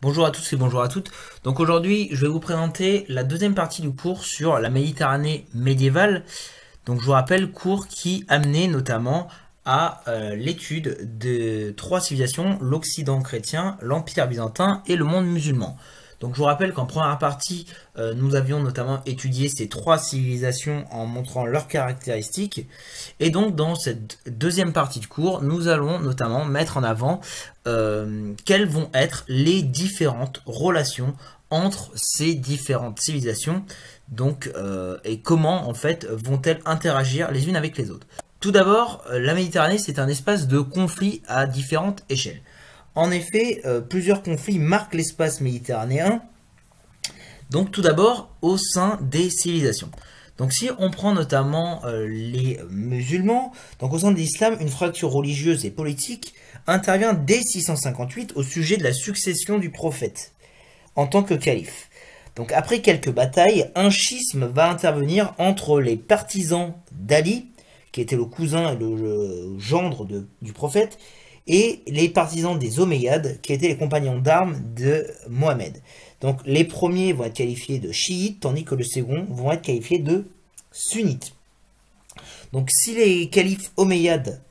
Bonjour à tous et bonjour à toutes. Donc aujourd'hui, je vais vous présenter la deuxième partie du cours sur la Méditerranée médiévale. Donc je vous rappelle, cours qui amenait notamment à l'étude de trois civilisations, l'Occident chrétien, l'Empire byzantin et le monde musulman. Donc je vous rappelle qu'en première partie, nous avions notamment étudié ces trois civilisations en montrant leurs caractéristiques. Et donc dans cette deuxième partie de cours, nous allons notamment mettre en avant quelles vont être les différentes relations entre ces différentes civilisations, donc et comment en fait vont-elles interagir les unes avec les autres. Tout d'abord, la Méditerranée, c'est un espace de conflits à différentes échelles. En effet, plusieurs conflits marquent l'espace méditerranéen, donc tout d'abord au sein des civilisations. Donc si on prend notamment les musulmans, donc au sein de l'islam, une fracture religieuse et politique intervient dès 658 au sujet de la succession du prophète en tant que calife. Donc après quelques batailles, un schisme va intervenir entre les partisans d'Ali, qui était le cousin et le gendre du prophète, et les partisans des Omeyyades, qui étaient les compagnons d'armes de Mohamed. Donc les premiers vont être qualifiés de chiites, tandis que les seconds vont être qualifiés de sunnites. Donc si les califes Omeyyades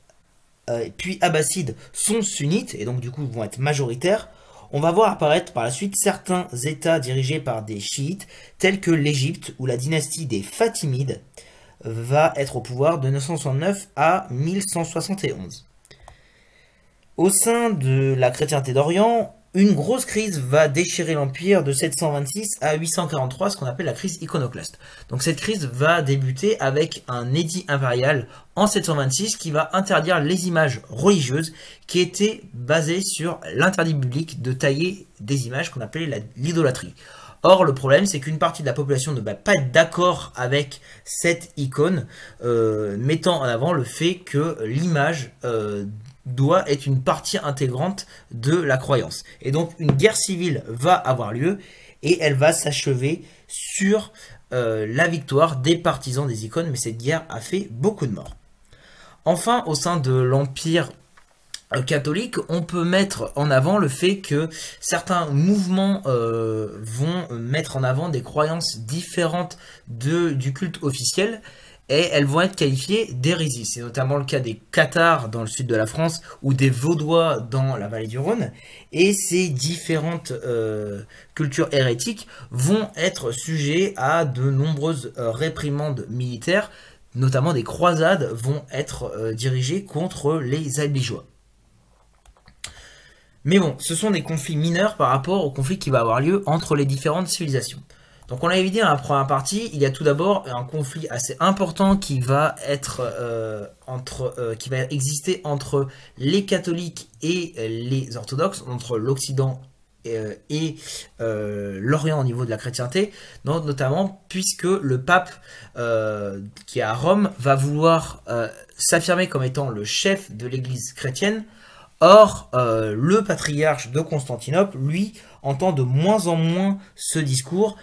puis abbassides sont sunnites, et donc du coup vont être majoritaires, on va voir apparaître par la suite certains états dirigés par des chiites, tels que l'Égypte, où la dynastie des Fatimides va être au pouvoir de 969 à 1171. Au sein de la chrétienté d'Orient, une grosse crise va déchirer l'Empire de 726 à 843, ce qu'on appelle la crise iconoclaste. Donc cette crise va débuter avec un édit impérial en 726 qui va interdire les images religieuses qui étaient basées sur l'interdit biblique de tailler des images qu'on appelait l'idolâtrie. Or, le problème, c'est qu'une partie de la population ne va pas être d'accord avec cette icône, mettant en avant le fait que l'image doit être une partie intégrante de la croyance. Et donc, une guerre civile va avoir lieu et elle va s'achever sur la victoire des partisans des icônes, mais cette guerre a fait beaucoup de morts. Enfin, au sein de l'Empire catholique, on peut mettre en avant le fait que certains mouvements vont mettre en avant des croyances différentes du culte officiel et elles vont être qualifiées d'hérésie. C'est notamment le cas des Cathares dans le sud de la France ou des Vaudois dans la vallée du Rhône. Et ces différentes cultures hérétiques vont être sujets à de nombreuses réprimandes militaires, notamment des croisades vont être dirigées contre les Albigeois. Mais bon, ce sont des conflits mineurs par rapport aux conflits qui va avoir lieu entre les différentes civilisations. Donc on l'avait dit dans la première partie, il y a tout d'abord un conflit assez important qui va exister entre les catholiques et les orthodoxes, entre l'Occident et l'Orient au niveau de la chrétienté, notamment puisque le pape qui est à Rome va vouloir s'affirmer comme étant le chef de l'église chrétienne. Or, le patriarche de Constantinople, lui, entend de moins en moins ce discours,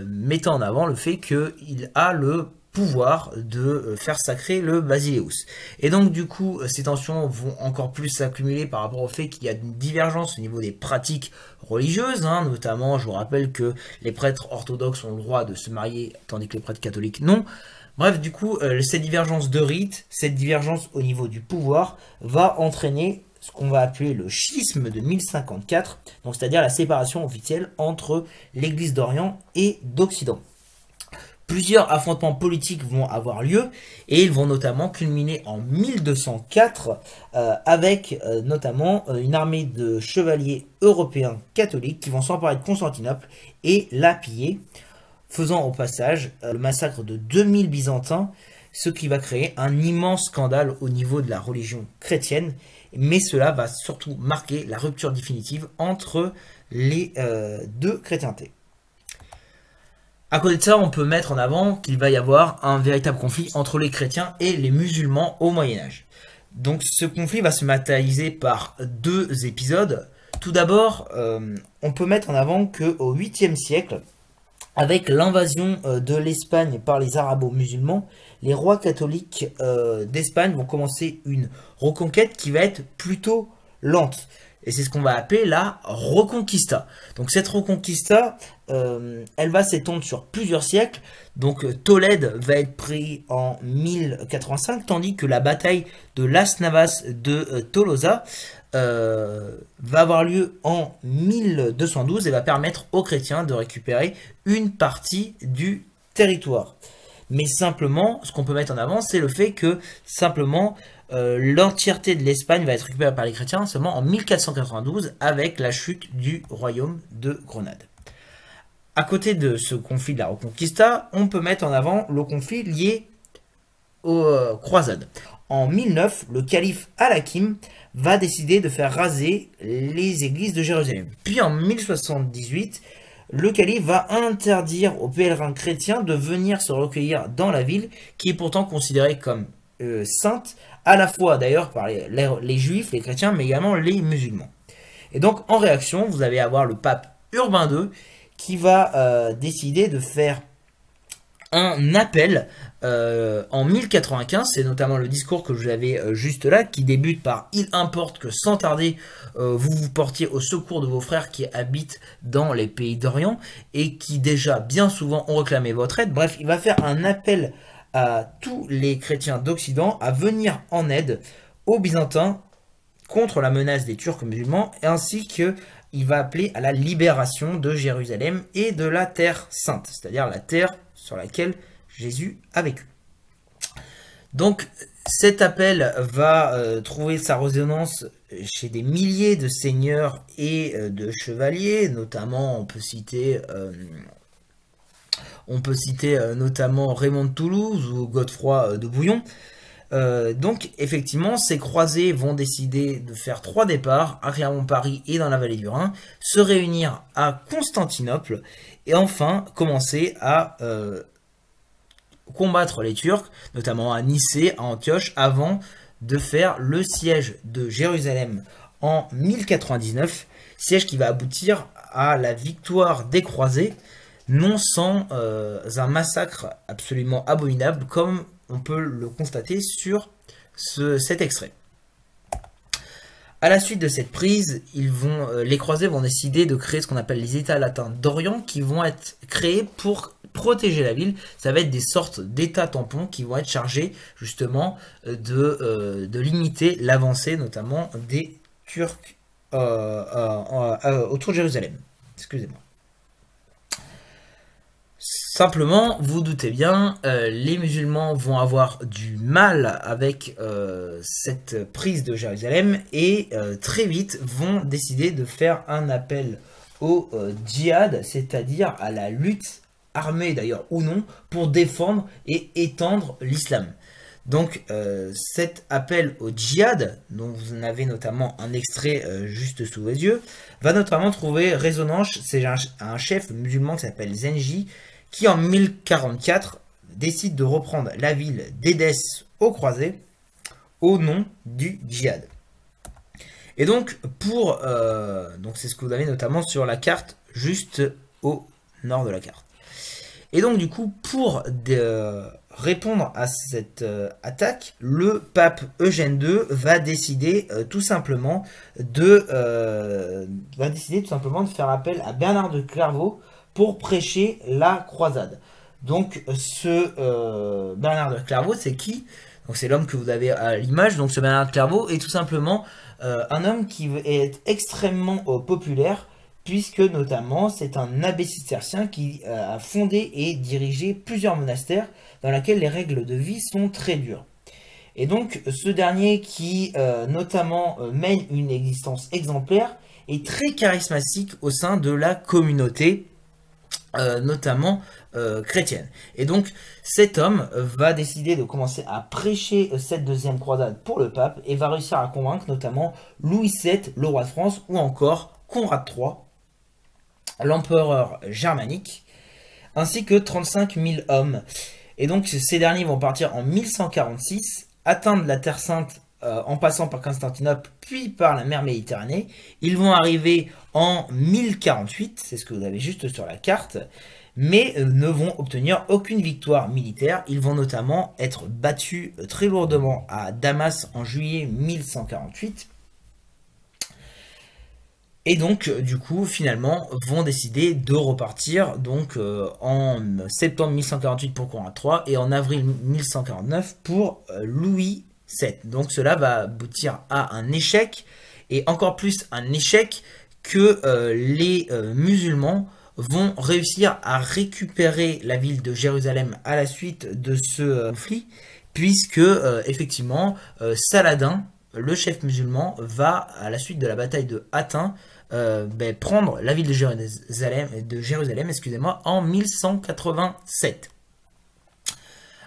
mettant en avant le fait qu'il a le pouvoir de faire sacrer le Basileus. Et donc, du coup, ces tensions vont encore plus s'accumuler par rapport au fait qu'il y a une divergence au niveau des pratiques religieuses, notamment, je vous rappelle que les prêtres orthodoxes ont le droit de se marier, tandis que les prêtres catholiques non. Bref, du coup, cette divergence de rites, cette divergence au niveau du pouvoir, va entraîner ce qu'on va appeler le schisme de 1054, donc c'est-à-dire la séparation officielle entre l'Église d'Orient et d'Occident. Plusieurs affrontements politiques vont avoir lieu et ils vont notamment culminer en 1204 avec notamment une armée de chevaliers européens catholiques qui vont s'emparer de Constantinople et la piller, faisant au passage le massacre de 2000 Byzantins, ce qui va créer un immense scandale au niveau de la religion chrétienne. Mais cela va surtout marquer la rupture définitive entre les deux chrétientés. À côté de ça, on peut mettre en avant qu'il va y avoir un véritable conflit entre les chrétiens et les musulmans au Moyen-Âge. Donc ce conflit va se matérialiser par deux épisodes. Tout d'abord, on peut mettre en avant qu'au 8e siècle, avec l'invasion de l'Espagne par les arabo-musulmans, les rois catholiques d'Espagne vont commencer une reconquête qui va être plutôt lente. Et c'est ce qu'on va appeler la Reconquista. Donc cette Reconquista, elle va s'étendre sur plusieurs siècles. Donc Tolède va être pris en 1085, tandis que la bataille de Las Navas de Tolosa va avoir lieu en 1212 et va permettre aux chrétiens de récupérer une partie du territoire. Mais simplement, ce qu'on peut mettre en avant, c'est le fait que simplement l'entièreté de l'Espagne va être récupérée par les chrétiens seulement en 1492 avec la chute du royaume de Grenade. À côté de ce conflit de la Reconquista, on peut mettre en avant le conflit lié aux croisades. En 1009, le calife Al-Hakim va décider de faire raser les églises de Jérusalem. Puis en 1078, le calife va interdire aux pèlerins chrétiens de venir se recueillir dans la ville, qui est pourtant considérée comme sainte, à la fois d'ailleurs par les juifs, les chrétiens, mais également les musulmans. Et donc en réaction, vous allez avoir le pape Urbain II qui va décider de faire un appel en 1095, c'est notamment le discours que je vous avais juste là, qui débute par « Il importe que sans tarder, vous vous portiez au secours de vos frères qui habitent dans les pays d'Orient et qui déjà bien souvent ont réclamé votre aide ». Bref, il va faire un appel à tous les chrétiens d'Occident à venir en aide aux Byzantins contre la menace des Turcs musulmans, ainsi que il va appeler à la libération de Jérusalem et de la Terre Sainte, c'est-à-dire la terre sur laquelle Jésus a vécu. Donc cet appel va trouver sa résonance chez des milliers de seigneurs et de chevaliers, notamment on peut citer notamment Raymond de Toulouse ou Godefroy de Bouillon. Donc effectivement ces croisés vont décider de faire 3 départs à Clermont-Paris et dans la vallée du Rhin, se réunir à Constantinople et enfin commencer à combattre les Turcs, notamment à Nicée, à Antioche, avant de faire le siège de Jérusalem en 1099, siège qui va aboutir à la victoire des croisés, non sans un massacre absolument abominable comme on peut le constater sur cet extrait. À la suite de cette prise, les croisés vont décider de créer ce qu'on appelle les États latins d'Orient qui vont être créés pour protéger la ville. Ça va être des sortes d'états tampons qui vont être chargés justement de limiter l'avancée notamment des Turcs autour de Jérusalem. Excusez-moi. Simplement, vous doutez bien, les musulmans vont avoir du mal avec cette prise de Jérusalem et très vite vont décider de faire un appel au djihad, c'est-à-dire à la lutte armée d'ailleurs ou non, pour défendre et étendre l'islam. Donc cet appel au djihad, dont vous en avez notamment un extrait juste sous vos yeux, va notamment trouver résonance. C'est un chef musulman qui s'appelle Zengi, qui en 1044 décide de reprendre la ville d'Édesse aux croisés au nom du djihad. Et donc donc c'est ce que vous avez notamment sur la carte juste au nord de la carte. Et donc du coup pour répondre à cette attaque, le pape Eugène II va décider tout simplement de faire appel à Bernard de Clairvaux pour prêcher la croisade. Donc ce Bernard de Clairvaux, c'est qui? Donc c'est l'homme que vous avez à l'image. Donc ce Bernard de Clairvaux est tout simplement un homme qui est extrêmement populaire, puisque notamment c'est un abbé cistercien qui a fondé et dirigé plusieurs monastères dans lesquels les règles de vie sont très dures. Et donc ce dernier qui notamment mène une existence exemplaire est très charismatique au sein de la communauté notamment chrétienne. Et donc cet homme va décider de commencer à prêcher cette deuxième croisade pour le pape et va réussir à convaincre notamment Louis VII, le roi de France, ou encore Conrad III, l'empereur germanique, ainsi que 35 000 hommes. Et donc ces derniers vont partir en 1146, atteindre la Terre Sainte en passant par Constantinople, puis par la mer Méditerranée. Ils vont arriver en 1048, c'est ce que vous avez juste sur la carte, mais ne vont obtenir aucune victoire militaire. Ils vont notamment être battus très lourdement à Damas en juillet 1148. Et donc, du coup, finalement, vont décider de repartir donc en septembre 1148 pour Conrad III et en avril 1149 pour Louis VII. Donc, cela va aboutir à un échec, et encore plus un échec que les musulmans vont réussir à récupérer la ville de Jérusalem à la suite de ce conflit, puisque effectivement Saladin, le chef musulman, va à la suite de la bataille de Hattin prendre la ville de Jérusalem, excusez-moi, en 1187.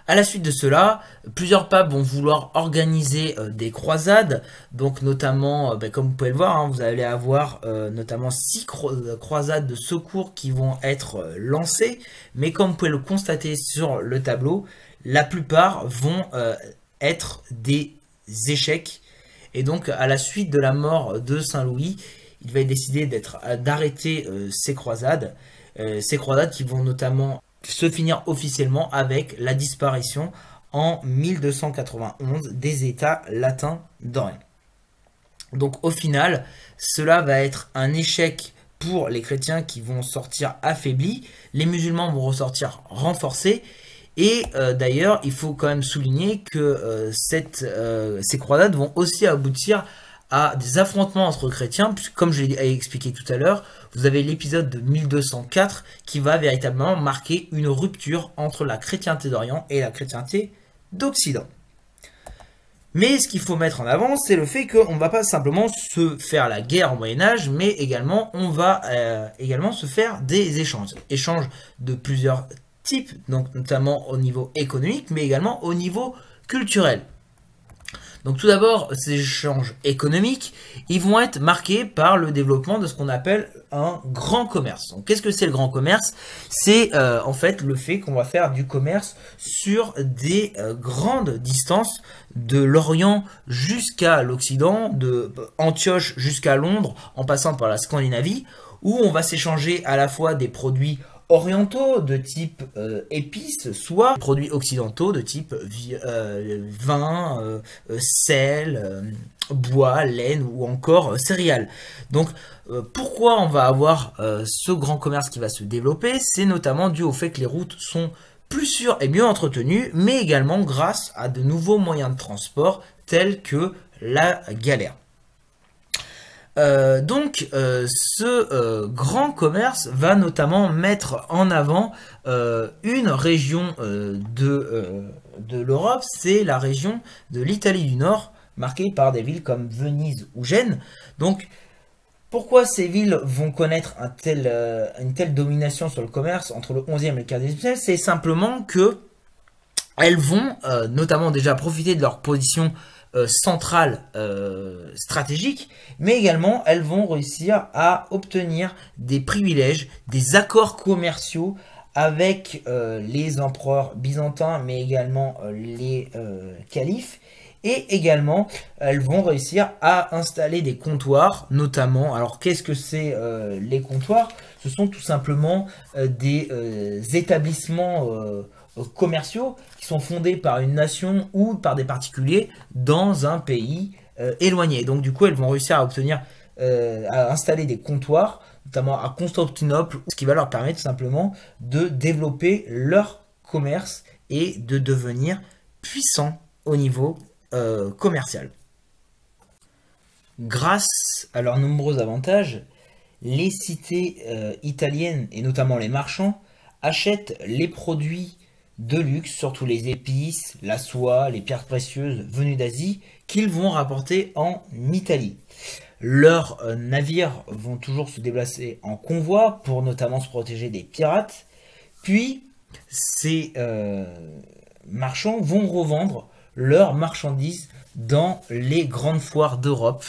À la suite de cela, plusieurs papes vont vouloir organiser des croisades, donc notamment, comme vous pouvez le voir, hein, vous allez avoir notamment 6 croisades de secours qui vont être lancées, mais comme vous pouvez le constater sur le tableau, la plupart vont être des échecs. Et donc, à la suite de la mort de Saint-Louis, il va décider d'arrêter ces croisades qui vont notamment se finir officiellement avec la disparition en 1291 des États latins d'Orient. Donc au final, cela va être un échec pour les chrétiens qui vont sortir affaiblis, les musulmans vont ressortir renforcés, et d'ailleurs il faut quand même souligner que ces croisades vont aussi aboutir à des affrontements entre chrétiens, puisque comme je l'ai expliqué tout à l'heure, vous avez l'épisode de 1204 qui va véritablement marquer une rupture entre la chrétienté d'Orient et la chrétienté d'Occident. Mais ce qu'il faut mettre en avant, c'est le fait qu'on ne va pas simplement se faire la guerre au Moyen-Âge, mais également on va également se faire des échanges. Échanges de plusieurs types, donc notamment au niveau économique, mais également au niveau culturel. Donc tout d'abord, ces échanges économiques, ils vont être marqués par le développement de ce qu'on appelle un grand commerce. Donc qu'est-ce que c'est le grand commerce? C'est en fait le fait qu'on va faire du commerce sur des grandes distances, de l'Orient jusqu'à l'Occident, de Antioche jusqu'à Londres, en passant par la Scandinavie, où on va s'échanger à la fois des produits orientaux de type épices, soit produits occidentaux de type vin, sel, bois, laine ou encore céréales. Donc pourquoi on va avoir ce grand commerce qui va se développer? C'est notamment dû au fait que les routes sont plus sûres et mieux entretenues, mais également grâce à de nouveaux moyens de transport tels que la galère. Ce grand commerce va notamment mettre en avant une région de l'Europe, c'est la région de l'Italie du Nord, marquée par des villes comme Venise ou Gênes. Donc, pourquoi ces villes vont connaître une telle domination sur le commerce entre le 11e et le 15e siècle? C'est simplement que elles vont notamment déjà profiter de leur position centrale stratégique, mais également elles vont réussir à obtenir des privilèges, des accords commerciaux avec les empereurs byzantins, mais également les califes. Et également, elles vont réussir à installer des comptoirs, notamment. Alors, qu'est-ce que c'est les comptoirs? Ce sont tout simplement des établissements commerciaux qui sont fondés par une nation ou par des particuliers dans un pays éloigné. Donc, du coup, elles vont réussir à obtenir, à installer des comptoirs, notamment à Constantinople, ce qui va leur permettre simplement de développer leur commerce et de devenir puissants au niveau commercial. Grâce à leurs nombreux avantages, les cités italiennes et notamment les marchands achètent les produits de luxe, surtout les épices, la soie, les pierres précieuses venues d'Asie qu'ils vont rapporter en Italie. Leurs navires vont toujours se déplacer en convoi pour notamment se protéger des pirates. Puis ces marchands vont revendre leurs marchandises dans les grandes foires d'Europe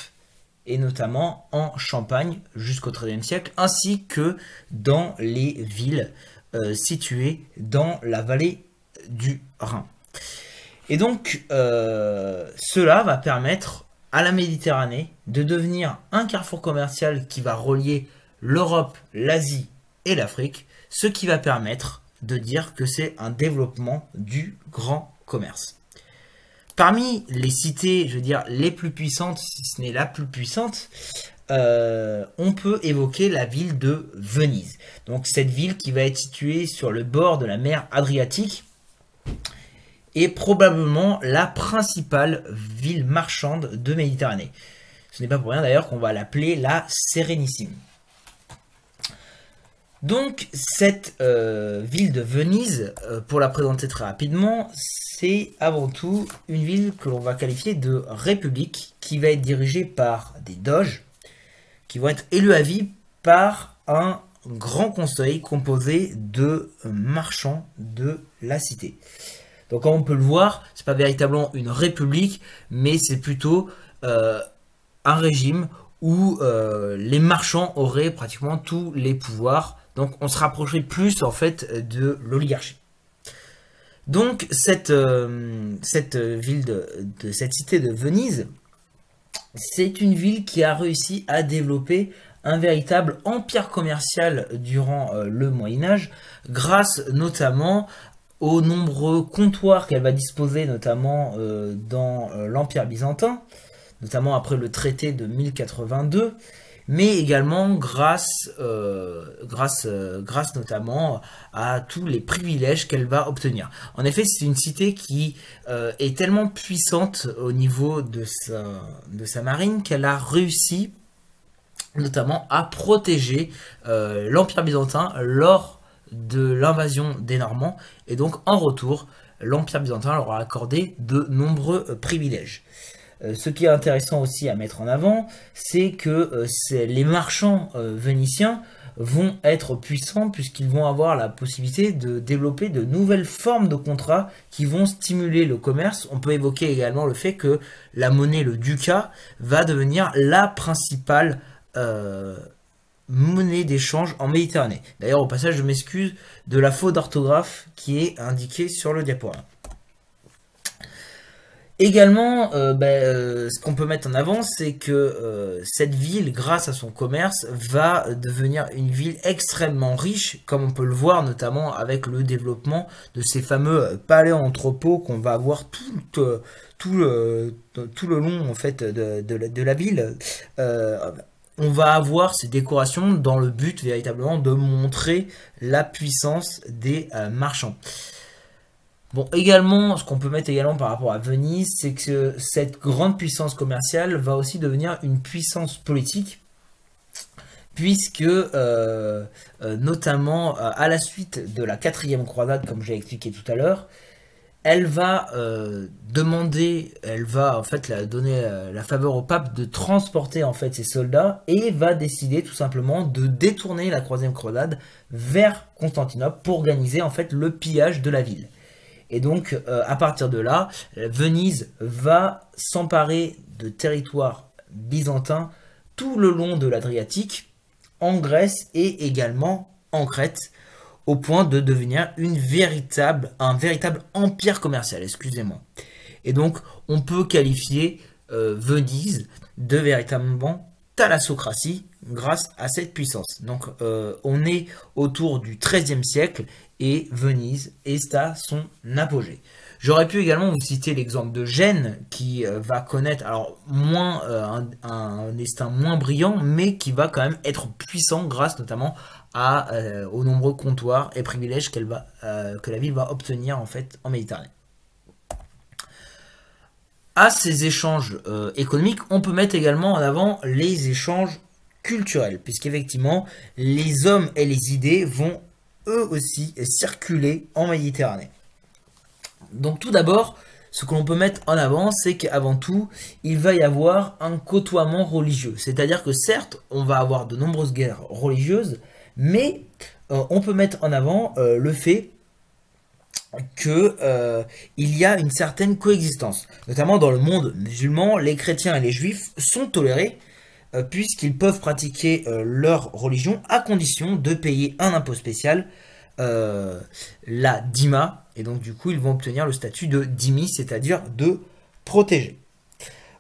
et notamment en Champagne jusqu'au XIIIe siècle, ainsi que dans les villes situées dans la vallée du Rhin. Et donc cela va permettre à la Méditerranée de devenir un carrefour commercial qui va relier l'Europe, l'Asie et l'Afrique, ce qui va permettre de dire que c'est un développement du grand commerce. Parmi les cités, je veux dire, les plus puissantes, si ce n'est la plus puissante, on peut évoquer la ville de Venise. Donc cette ville qui va être située sur le bord de la mer Adriatique est probablement la principale ville marchande de Méditerranée. Ce n'est pas pour rien d'ailleurs qu'on va l'appeler la Sérénissime. Donc cette ville de Venise, pour la présenter très rapidement, c'est avant tout une ville que l'on va qualifier de république, qui va être dirigée par des doges, qui vont être élus à vie par un grand conseil composé de marchands de la cité. Donc comme on peut le voir, c'est pas véritablement une république, mais c'est plutôt un régime où les marchands auraient pratiquement tous les pouvoirs. Donc on se rapprocherait plus en fait de l'oligarchie. Donc cette ville cette cité de Venise, c'est une ville qui a réussi à développer un véritable empire commercial durant le Moyen-Âge, grâce notamment aux nombreux comptoirs qu'elle va disposer, notamment dans l'Empire byzantin, notamment après le traité de 1082, mais également grâce notamment à tous les privilèges qu'elle va obtenir. En effet, c'est une cité qui est tellement puissante au niveau de sa marine qu'elle a réussi notamment à protéger l'Empire byzantin lors de l'invasion des Normands, et donc en retour, l'Empire byzantin leur a accordé de nombreux privilèges. Ce qui est intéressant aussi à mettre en avant, c'est que les marchands vénitiens vont être puissants puisqu'ils vont avoir la possibilité de développer de nouvelles formes de contrats qui vont stimuler le commerce. On peut évoquer également le fait que la monnaie, le ducat, va devenir la principale monnaie d'échange en Méditerranée. D'ailleurs, au passage, je m'excuse de la faute d'orthographe qui est indiquée sur le diaporama. Également, ce qu'on peut mettre en avant, c'est que cette ville, grâce à son commerce, va devenir une ville extrêmement riche, comme on peut le voir notamment avec le développement de ces fameux paléoanthropos qu'on va avoir tout le long en fait de la ville. On va avoir ces décorations dans le but véritablement de montrer la puissance des marchands. Bon, également, ce qu'on peut mettre également par rapport à Venise, c'est que cette grande puissance commerciale va aussi devenir une puissance politique, puisque notamment à la suite de la 4e croisade, comme j'ai expliqué tout à l'heure, elle va en fait donner la faveur au pape de transporter en fait ses soldats, et va décider tout simplement de détourner la 3e croisade vers Constantinople pour organiser en fait le pillage de la ville. Et donc, à partir de là, Venise va s'emparer de territoires byzantins tout le long de l'Adriatique, en Grèce et également en Crète, au point de devenir un véritable empire commercial, excusez-moi. Et donc, on peut qualifier Venise de véritablement thalassocratie grâce à cette puissance. Donc, on est autour du XIIIe siècle, et Venise est à son apogée. J'aurais pu également vous citer l'exemple de Gênes, qui va connaître alors un destin moins brillant, mais qui va quand même être puissant grâce notamment aux nombreux comptoirs et privilèges que la ville va obtenir en fait en Méditerranée. À ces échanges économiques, on peut mettre également en avant les échanges culturels, puisqu'effectivement les hommes et les idées vont eux aussi circuler en Méditerranée. Donc tout d'abord, ce que l'on peut mettre en avant, c'est qu'avant tout, il va y avoir un côtoiement religieux. C'est-à-dire que certes, on va avoir de nombreuses guerres religieuses, mais on peut mettre en avant le fait qu'il y a une certaine coexistence. Notamment dans le monde musulman, les chrétiens et les juifs sont tolérés, puisqu'ils peuvent pratiquer leur religion à condition de payer un impôt spécial, la dîma, et donc du coup ils vont obtenir le statut de dhimmi, c'est-à-dire de protégé.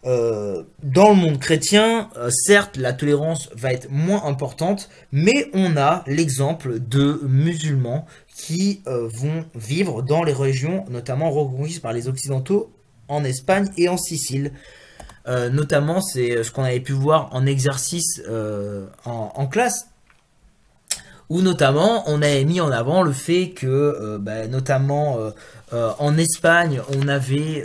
Dans le monde chrétien, certes la tolérance va être moins importante, mais on a l'exemple de musulmans qui vont vivre dans les régions notamment reconquises par les Occidentaux en Espagne et en Sicile. Notamment, c'est ce qu'on avait pu voir en exercice en classe, où notamment on avait mis en avant le fait que, notamment en Espagne, on avait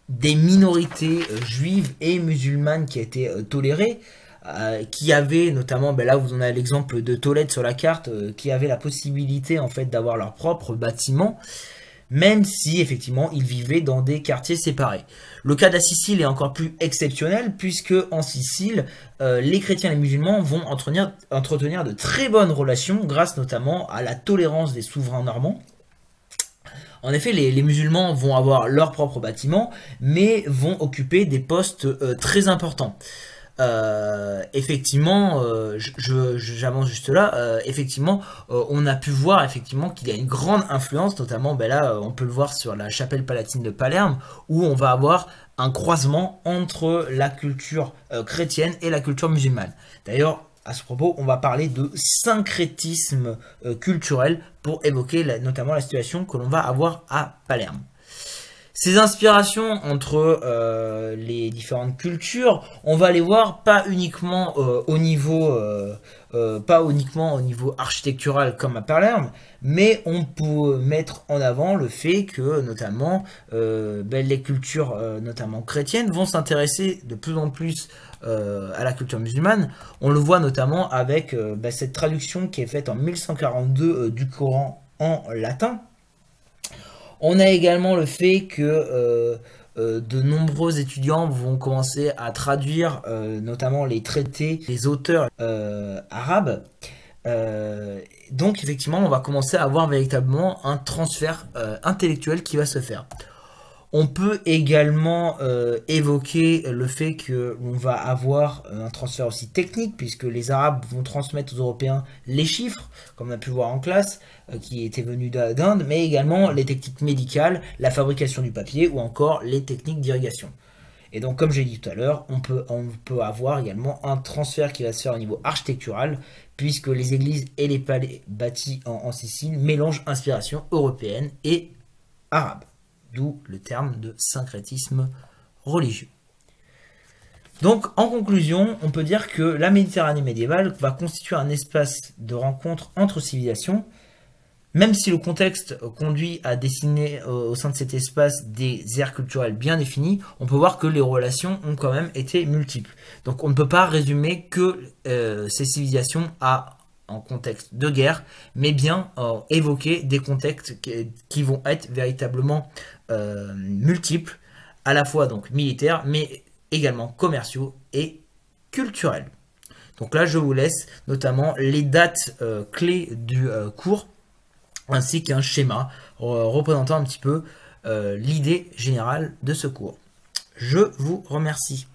des minorités juives et musulmanes qui étaient tolérées, qui avaient notamment, là vous en avez l'exemple de Tolède sur la carte, qui avaient la possibilité en fait d'avoir leur propre bâtiment, même si effectivement ils vivaient dans des quartiers séparés. Le cas de la Sicile est encore plus exceptionnel, puisque en Sicile, les chrétiens et les musulmans vont entretenir de très bonnes relations, grâce notamment à la tolérance des souverains normands. En effet, les musulmans vont avoir leur propre bâtiment, mais vont occuper des postes très importants. Effectivement, j'avance juste là. Effectivement, on a pu voir effectivement qu'il y a une grande influence, notamment là, on peut le voir sur la chapelle palatine de Palerme, où on va avoir un croisement entre la culture chrétienne et la culture musulmane. D'ailleurs, à ce propos, on va parler de syncrétisme culturel pour évoquer notamment la situation que l'on va avoir à Palerme. Ces inspirations entre les différentes cultures, on va les voir pas uniquement au niveau architectural comme à Palerme, mais on peut mettre en avant le fait que notamment les cultures notamment chrétiennes vont s'intéresser de plus en plus à la culture musulmane. On le voit notamment avec cette traduction qui est faite en 1142 du Coran en latin. On a également le fait que de nombreux étudiants vont commencer à traduire notamment les traités des auteurs arabes. Donc effectivement, on va commencer à avoir véritablement un transfert intellectuel qui va se faire. On peut également évoquer le fait que l'on va avoir un transfert aussi technique, puisque les Arabes vont transmettre aux Européens les chiffres, comme on a pu voir en classe, qui étaient venus d'Inde, mais également les techniques médicales, la fabrication du papier ou encore les techniques d'irrigation. Et donc, comme j'ai dit tout à l'heure, on peut avoir également un transfert qui va se faire au niveau architectural, puisque les églises et les palais bâtis en Sicile mélangent inspiration européenne et arabe. D'où le terme de syncrétisme religieux. Donc, en conclusion, on peut dire que la Méditerranée médiévale va constituer un espace de rencontre entre civilisations, même si le contexte conduit à dessiner au sein de cet espace des aires culturelles bien définies, on peut voir que les relations ont quand même été multiples. Donc, on ne peut pas résumer que ces civilisations en contexte de guerre, mais bien évoquer des contextes qui vont être véritablement multiples, à la fois donc militaires, mais également commerciaux et culturels. Donc là, je vous laisse notamment les dates clés du cours, ainsi qu'un schéma représentant un petit peu l'idée générale de ce cours. Je vous remercie.